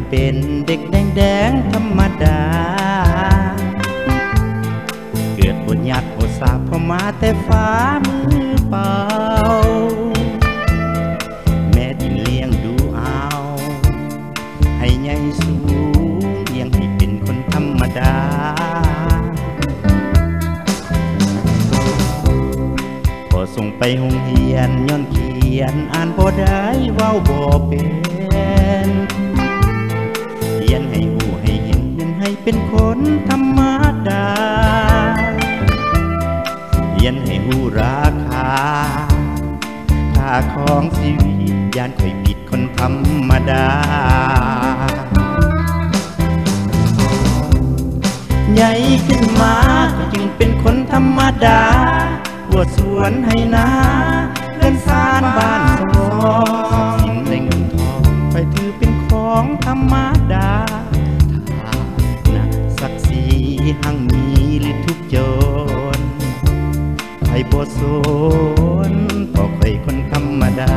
เป็นเด็กแดงธรรมดาเกิดบนหยาดโอสาพอมาแต่ฟ้ามือเปล่าแม่จึงเลี้ยงดูเอาให้ใหญ่สูงเลี้ยงให้เป็นคนธรรมดาพอส่งไปโรงเรียนย้อนเขียนอ่านบ่ได้เว้าบ่เป็นเรียนให้หูให้เห็นเรียนให้เป็นคนธรรมดาเรียนให้หูราคาค่าของชีวิตย่านค่อยผิดคนธรรมดาใหญ่ขึ้นมาก็จึงเป็นคนธรรมดาหัวสวนให้นาเงินสานบ้านสองสิ่งในเงินทองไปถือเป็นของธรรมดาถ้านะศักดิ์ศรีหั่งมีหรือทุกโจรใครบ่สนพอใครคนธรรมดา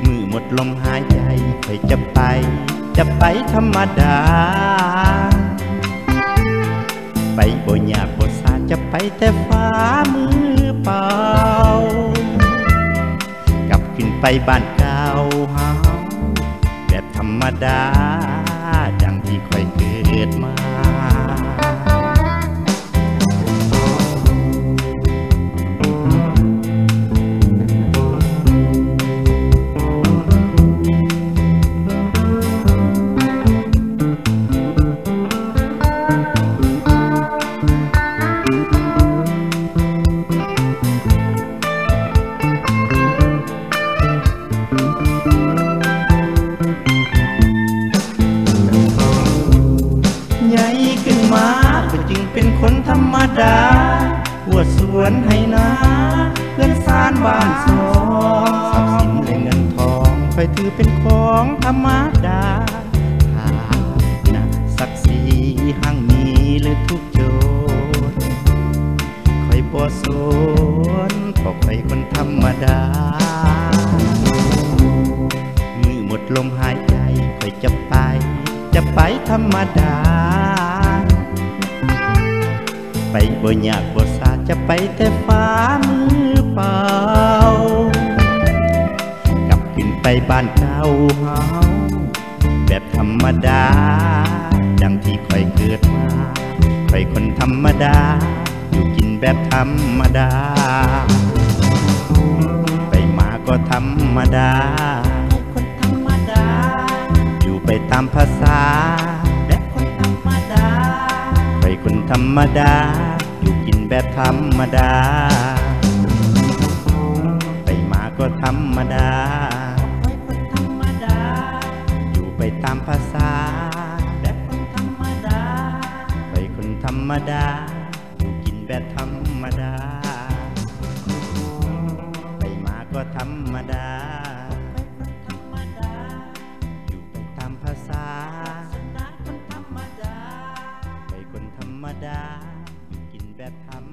มือหมดลมหายใจใครจะไปธรรมดาไปบ่ยากบ่สาจะไปแต่ฟ้ามือเปล่ากลับขึ้นไปบ้านเก่าเฮาแบบธรรมดาดังที่ค่อยเกิดมาก็จึงเป็นคนธรรมดาหัวสวนให้นาเงินสานบ้านสองทรัพย์สินและเงินทองค่อยถือเป็นของธรรมดาถ้านะศักดิ์ศรีหั่งมีหรือทุกโจรค่อยบ่สนเพราะค่อยคนธรรมดามือหมดลมหายใจค่อยจะไปธรรมดาไปบ่ยากบ่สาจะไปแต่ฟ้ามือเปล่ากลับขึ้นไปบ้านเก่าเฮาแบบธรรมดาดังที่ค่อยเกิดมาค่อยคนธรรมดาอยู่กินแบบธรรมดาไปมาก็ธรรมดาคนธรรมดาอยู่ไปตามภาษาแบบคนธรรมดาคนธรรมดาอยู่กินแบบธรรมดาไปมาก็ธรรมดาคนธรรมดาอยู่ไปตามภาษาแบบคนธรรมดาไปคนธรรมดาอยู่กินแบบธรรมดาไปมาก็ธรรมดาอยู่ไปตามภาษาคนธรรมดาอยู่กินแบบธรรม